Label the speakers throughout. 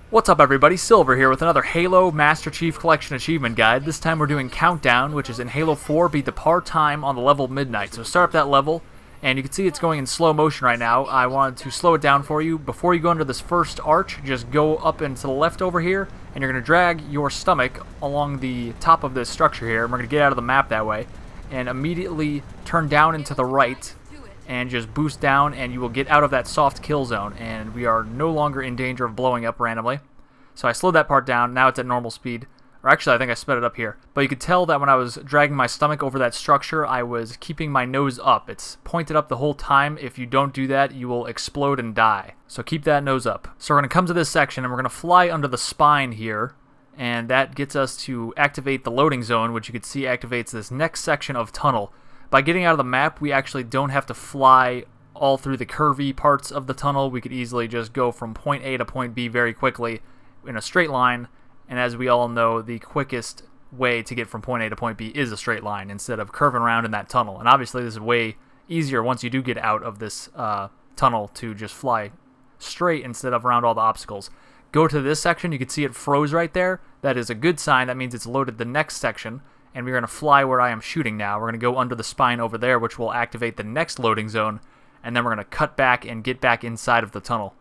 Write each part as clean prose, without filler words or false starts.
Speaker 1: What's up everybody, Silver here with another Halo Master Chief Collection Achievement Guide. This time we're doing Countdown, which is in Halo 4, beat the par time on the level Midnight. So start up that level, and you can see it's going in slow motion right now. I wanted to slow it down for you. Before you go under this first arch, just go up and to the left over here, and you're going to drag your stomach along the top of this structure here, and we're going to get out of the map that way, and immediately turn down and to the right, and just boost down, and you will get out of that soft kill zone, and we are no longer in danger of blowing up randomly. So I slowed that part down. Now it's at normal speed, or actually I think I sped it up here, but you could tell that when I was dragging my stomach over that structure, I was keeping my nose up. It's pointed up the whole time. If you don't do that, you will explode and die, so keep that nose up. So we're going to come to this section, and we're going to fly under the spine here, and that gets us to activate the loading zone, which you can see activates this next section of tunnel. By getting out of the map, we actually don't have to fly all through the curvy parts of the tunnel. We could easily just go from point A to point B very quickly in a straight line, and as we all know, the quickest way to get from point A to point B is a straight line instead of curving around in that tunnel. And obviously this is way easier once you do get out of this tunnel to just fly straight instead of around all the obstacles. Go to this section, you can see it froze right there. That is a good sign. That means it's loaded the next section, and we're going to fly where I am shooting now. We're going to go under the spine over there, which will activate the next loading zone, and then we're going to cut back and get back inside of the tunnel.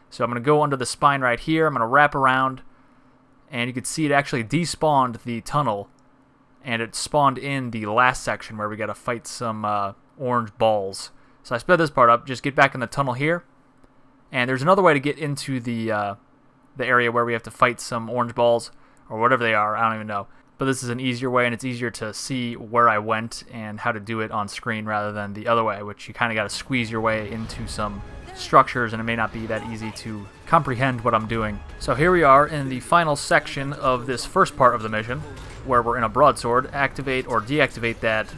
Speaker 1: So I'm going to go under the spine right here. I'm going to wrap around, and you can see it actually despawned the tunnel, and it spawned in the last section where we got to fight some orange balls. So I sped this part up. Just get back in the tunnel here, and there's another way to get into the area where we have to fight some orange balls, or whatever they are. I don't even know. But this is an easier way, and it's easier to see where I went and how to do it on screen rather than the other way, which you kind of got to squeeze your way into some structures, and it may not be that easy to comprehend what I'm doing. So here we are in the final section of this first part of the mission, where we're in a broadsword. Activate or deactivate that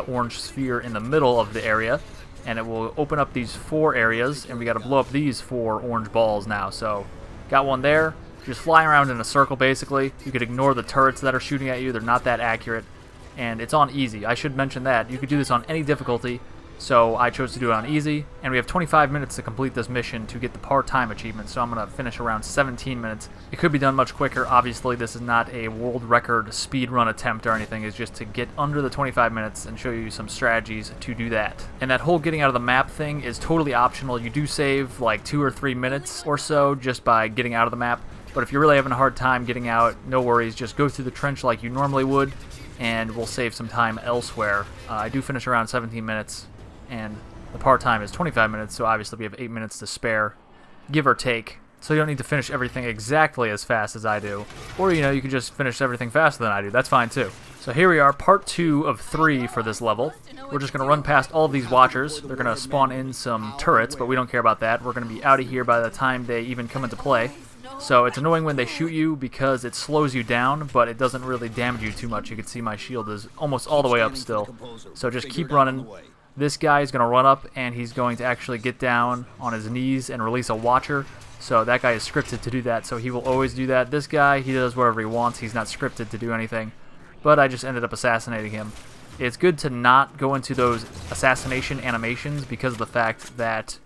Speaker 1: orange sphere in the middle of the area, and it will open up these 4 areas, and we got to blow up these 4 orange balls now. So got one there. Just fly around in a circle, basically. You could ignore the turrets that are shooting at you. They're not that accurate. And it's on easy. I should mention that. You could do this on any difficulty, so I chose to do it on easy. And we have 25 minutes to complete this mission to get the part-time achievement, so I'm going to finish around 17 minutes. It could be done much quicker. Obviously, this is not a world record speed run attempt or anything. It's just to get under the 25 minutes and show you some strategies to do that. And that whole getting out of the map thing is totally optional. You do save like 2 or 3 minutes or so just by getting out of the map. But if you're really having a hard time getting out, no worries. Just go through the trench like you normally would, and we'll save some time elsewhere. I do finish around 17 minutes, and the part time is 25 minutes, so obviously we have 8 minutes to spare, give or take. So you don't need to finish everything exactly as fast as I do. Or, you know, you can just finish everything faster than I do. That's fine, too. So here we are, part 2 of 3 for this level. We're just going to run past all of these watchers. They're going to spawn in some turrets, but we don't care about that. We're going to be out of here by the time they even come into play. So it's annoying when they shoot you because it slows you down, but it doesn't really damage you too much. You can see my shield is almost all the way up still. So just keep running. This guy is going to run up, and he's going to actually get down on his knees and release a watcher. So that guy is scripted to do that, so he will always do that. This guy, he does whatever he wants. He's not scripted to do anything. But I just ended up assassinating him. It's good to not go into those assassination animations because of the fact that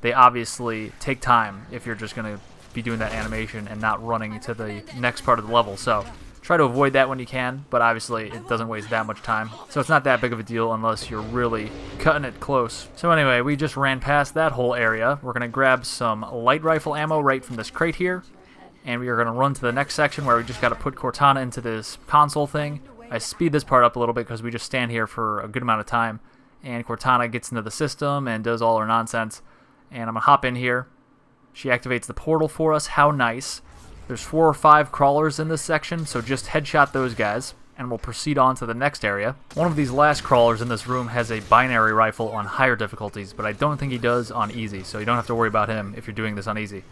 Speaker 1: they obviously take time if you're just going to be doing that animation and not running to the next part of the level. So try to avoid that when you can, but obviously it doesn't waste that much time. So it's not that big of a deal unless you're really cutting it close. So anyway, we just ran past that whole area. We're going to grab some light rifle ammo right from this crate here, and we are going to run to the next section where we just got to put Cortana into this console thing. I speed this part up a little bit because we just stand here for a good amount of time, and Cortana gets into the system and does all her nonsense. And I'm going to hop in here. She activates the portal for us. How nice. There's 4 or 5 crawlers in this section, so just headshot those guys, and we'll proceed on to the next area. One of these last crawlers in this room has a binary rifle on higher difficulties, but I don't think he does on easy, so you don't have to worry about him if you're doing this on easy.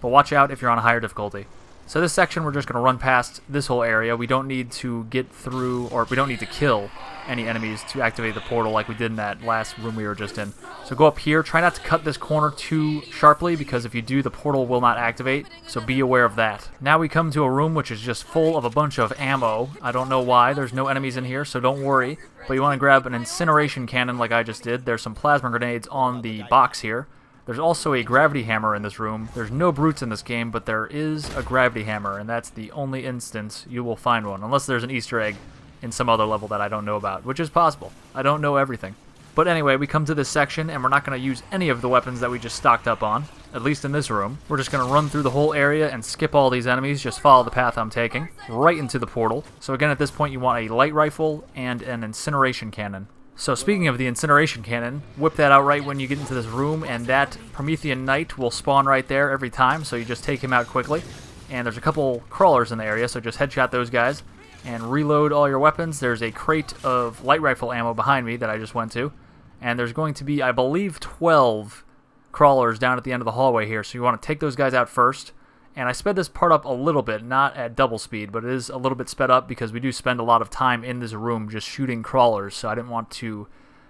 Speaker 1: But watch out if you're on a higher difficulty. So this section, we're just going to run past this whole area. We don't need to get through, or we don't need to kill any enemies to activate the portal like we did in that last room we were just in. So go up here. Try not to cut this corner too sharply, because if you do, the portal will not activate. So be aware of that. Now we come to a room which is just full of a bunch of ammo. I don't know why. There's no enemies in here, so don't worry. But you want to grab an incineration cannon like I just did. There's some plasma grenades on the box here. There's also a gravity hammer in this room. There's no brutes in this game, but there is a gravity hammer, and that's the only instance you will find one, unless there's an Easter egg in some other level that I don't know about, which is possible. I don't know everything. But anyway, we come to this section, and we're not going to use any of the weapons that we just stocked up on, at least in this room. We're just going to run through the whole area and skip all these enemies, just follow the path I'm taking, right into the portal. So again, at this point, you want a light rifle and an incineration cannon. So speaking of the incineration cannon, whip that out right when you get into this room, and that Promethean Knight will spawn right there every time, so you just take him out quickly. And there's a couple crawlers in the area, so just headshot those guys and reload all your weapons. There's a crate of light rifle ammo behind me that I just went to. And there's going to be, I believe, 12 crawlers down at the end of the hallway here. So you want to take those guys out first. And I sped this part up a little bit, not at double speed, but it is a little bit sped up because we do spend a lot of time in this room just shooting crawlers. So I didn't want to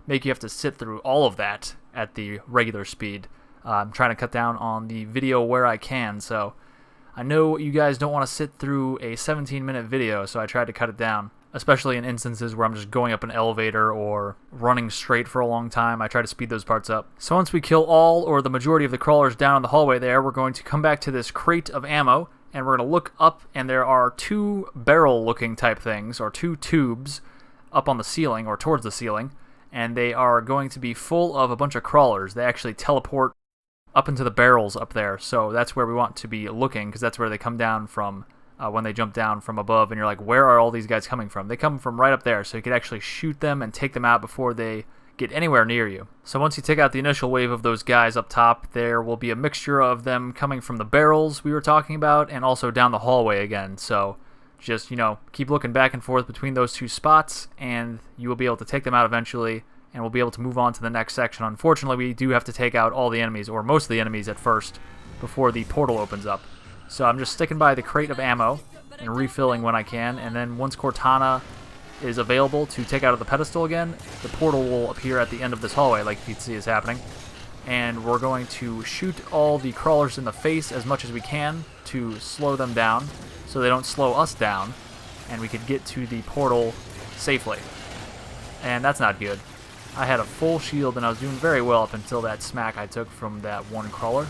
Speaker 1: make you have to sit through all of that at the regular speed. I'm trying to cut down on the video where I can. So I know you guys don't want to sit through a 17-minute video, so I tried to cut it down. Especially in instances where I'm just going up an elevator or running straight for a long time. I try to speed those parts up. So once we kill all or the majority of the crawlers down in the hallway there, we're going to come back to this crate of ammo, and we're going to look up, and there are two barrel-looking type things, or two tubes, up on the ceiling, or towards the ceiling, and they are going to be full of a bunch of crawlers. They actually teleport up into the barrels up there, so that's where we want to be looking, because that's where they come down from. When they jump down from above, and you're like, where are all these guys coming from? They come from right up there, so you could actually shoot them and take them out before they get anywhere near you. So once you take out the initial wave of those guys up top, there will be a mixture of them coming from the barrels we were talking about, and also down the hallway again. So just, keep looking back and forth between those two spots, and you will be able to take them out eventually, and we'll be able to move on to the next section. Unfortunately, we do have to take out all the enemies, or most of the enemies at first, before the portal opens up. So I'm just sticking by the crate of ammo and refilling when I can, and then once Cortana is available to take out of the pedestal again, the portal will appear at the end of this hallway like you can see is happening. And we're going to shoot all the crawlers in the face as much as we can to slow them down so they don't slow us down, and we could get to the portal safely. And that's not good. I had a full shield and I was doing very well up until that smack I took from that one crawler.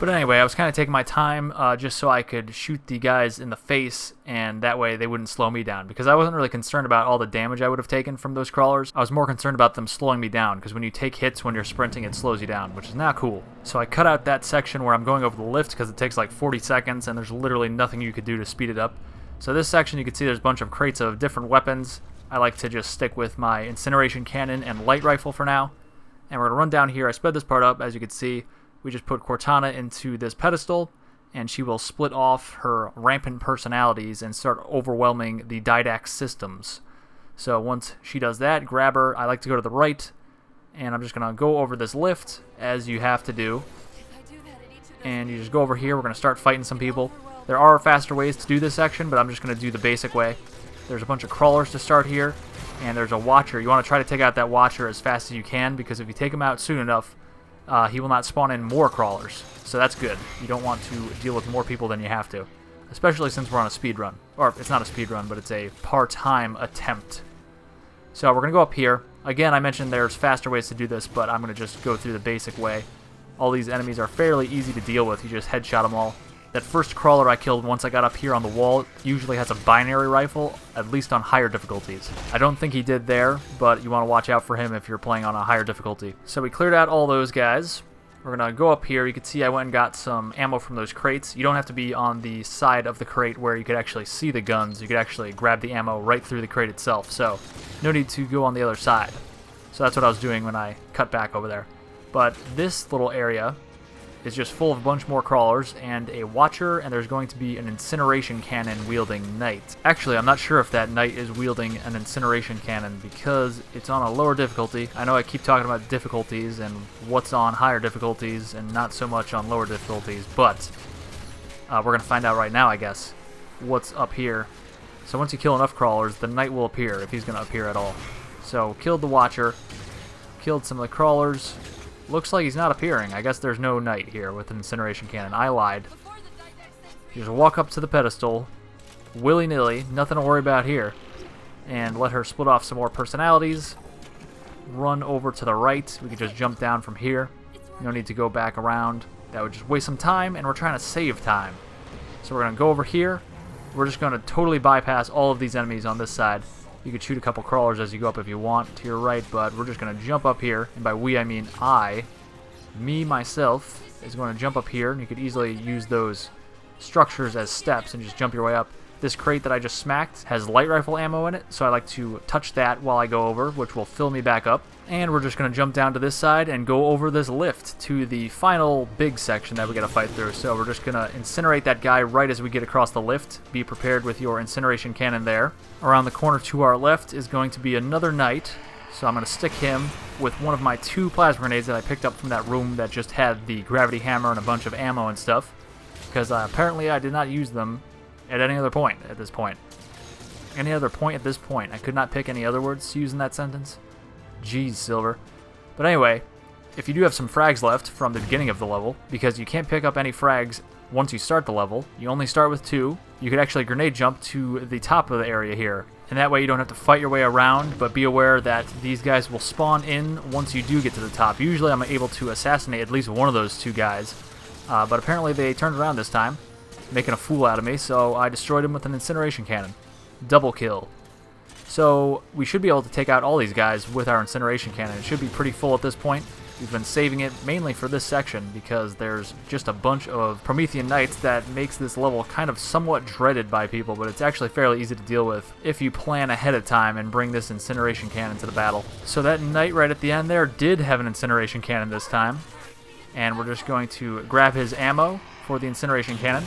Speaker 1: But anyway, I was kind of taking my time just so I could shoot the guys in the face, and that way they wouldn't slow me down. Because I wasn't really concerned about all the damage I would have taken from those crawlers. I was more concerned about them slowing me down, because when you take hits when you're sprinting, it slows you down, which is not cool. So I cut out that section where I'm going over the lift, because it takes like 40 seconds, and there's literally nothing you could do to speed it up. So this section, you can see there's a bunch of crates of different weapons. I like to just stick with my incineration cannon and light rifle for now. And we're going to run down here. I sped this part up, as you can see. We just put Cortana into this pedestal, and she will split off her rampant personalities and start overwhelming the Didax systems. So once she does that, grab her. I like to go to the right, and I'm just going to go over this lift, as you have to do. And you just go over here. We're going to start fighting some people. There are faster ways to do this section, but I'm just going to do the basic way. There's a bunch of crawlers to start here, and there's a watcher. You want to try to take out that watcher as fast as you can, because if you take him out soon enough, he will not spawn in more crawlers, so that's good. You don't want to deal with more people than you have to, especially since we're on a speed run. Or, it's not a speed run, but it's a part-time attempt. So we're going to go up here. Again, I mentioned there's faster ways to do this, but I'm going to just go through the basic way. All these enemies are fairly easy to deal with. You just headshot them all. That first crawler I killed once I got up here on the wall usually has a binary rifle, at least on higher difficulties. I don't think he did there, but you want to watch out for him if you're playing on a higher difficulty. So we cleared out all those guys. We're going to go up here. You can see I went and got some ammo from those crates. You don't have to be on the side of the crate where you could actually see the guns. You could actually grab the ammo right through the crate itself, so no need to go on the other side. So that's what I was doing when I cut back over there. But this little area is just full of a bunch more crawlers and a watcher, and there's going to be an incineration cannon wielding knight. Actually, I'm not sure if that knight is wielding an incineration cannon because it's on a lower difficulty. I know I keep talking about difficulties and what's on higher difficulties and not so much on lower difficulties, but we're going to find out right now, I guess, what's up here. So once you kill enough crawlers, the knight will appear, if he's going to appear at all. So killed the watcher, killed some of the crawlers. Looks like he's not appearing. I guess there's no knight here with an incineration cannon. I lied. You just walk up to the pedestal, willy-nilly, nothing to worry about here, and let her split off some more personalities. Run over to the right. We can just jump down from here. No need to go back around. That would just waste some time, and we're trying to save time. So we're going to go over here. We're just going to totally bypass all of these enemies on this side. You could shoot a couple crawlers as you go up if you want to your right, but we're just going to jump up here. And by we, I mean myself, is going to jump up here. And you could easily use those structures as steps and just jump your way up. This crate that I just smacked has light rifle ammo in it, so I like to touch that while I go over, which will fill me back up. And we're just going to jump down to this side and go over this lift to the final big section that we got to fight through. So we're just going to incinerate that guy right as we get across the lift. Be prepared with your incineration cannon there. Around the corner to our left is going to be another knight, so I'm going to stick him with one of my 2 plasma grenades that I picked up from that room that just had the gravity hammer and a bunch of ammo and stuff, because apparently I did not use them at any other point at this point. Any other point at this point. I could not pick any other words to use in that sentence. Jeez, Silver. But anyway, if you do have some frags left from the beginning of the level, because you can't pick up any frags once you start the level, you only start with 2, you could actually grenade jump to the top of the area here. And that way you don't have to fight your way around, but be aware that these guys will spawn in once you do get to the top. Usually I'm able to assassinate at least one of those 2 guys, but apparently they turned around this time, making a fool out of me, so I destroyed him with an incineration cannon. Double kill. So we should be able to take out all these guys with our incineration cannon. It should be pretty full at this point. We've been saving it mainly for this section because there's just a bunch of Promethean Knights that makes this level kind of somewhat dreaded by people, but it's actually fairly easy to deal with if you plan ahead of time and bring this incineration cannon to the battle. So that Knight right at the end there did have an incineration cannon this time, and we're just going to grab his ammo for the incineration cannon,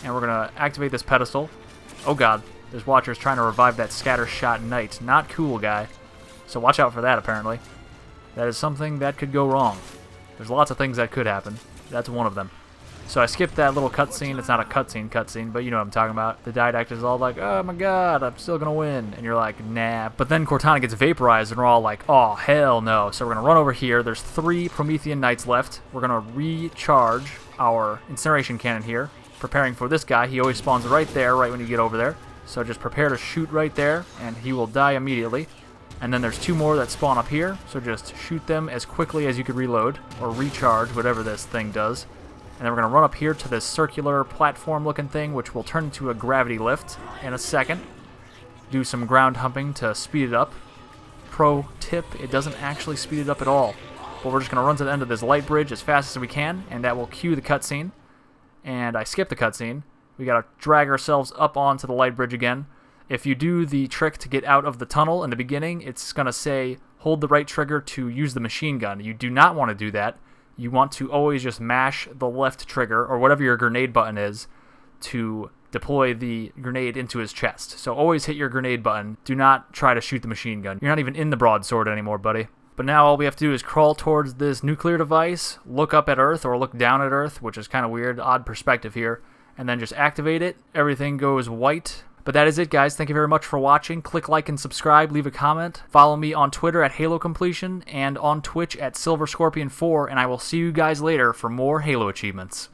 Speaker 1: and we're going to activate this pedestal. Oh god, there's Watchers trying to revive that scatter shot Knight. Not cool, guy. So watch out for that, apparently. That is something that could go wrong. There's lots of things that could happen. That's one of them. So I skipped that little cutscene. It's not a cutscene, but you know what I'm talking about. The Didact is all like, oh my god, I'm still going to win. And you're like, nah. But then Cortana gets vaporized, and we're all like, oh, hell no. So we're going to run over here. There's 3 Promethean Knights left. We're going to recharge our incineration cannon here, preparing for this guy. He always spawns right there, right when you get over there. So just prepare to shoot right there, and he will die immediately. And then there's 2 more that spawn up here, so just shoot them as quickly as you could reload, or recharge, whatever this thing does. And then we're going to run up here to this circular platform-looking thing, which will turn into a gravity lift in a second. Do some ground humping to speed it up. Pro tip, it doesn't actually speed it up at all. But we're just going to run to the end of this light bridge as fast as we can, and that will cue the cutscene. And I skipped the cutscene. We got to drag ourselves up onto the light bridge again. If you do the trick to get out of the tunnel in the beginning, it's going to say, hold the right trigger to use the machine gun. You do not want to do that. You want to always just mash the left trigger, or whatever your grenade button is, to deploy the grenade into his chest. So always hit your grenade button. Do not try to shoot the machine gun. You're not even in the broadsword anymore, buddy. But now all we have to do is crawl towards this nuclear device, look up at Earth, or look down at Earth, which is kind of weird, odd perspective here, and then just activate it. Everything goes white. But that is it, guys. Thank you very much for watching. Click like and subscribe. Leave a comment. Follow me on Twitter at HaloCompletion and on Twitch at SilverScorpion4, and I will see you guys later for more Halo achievements.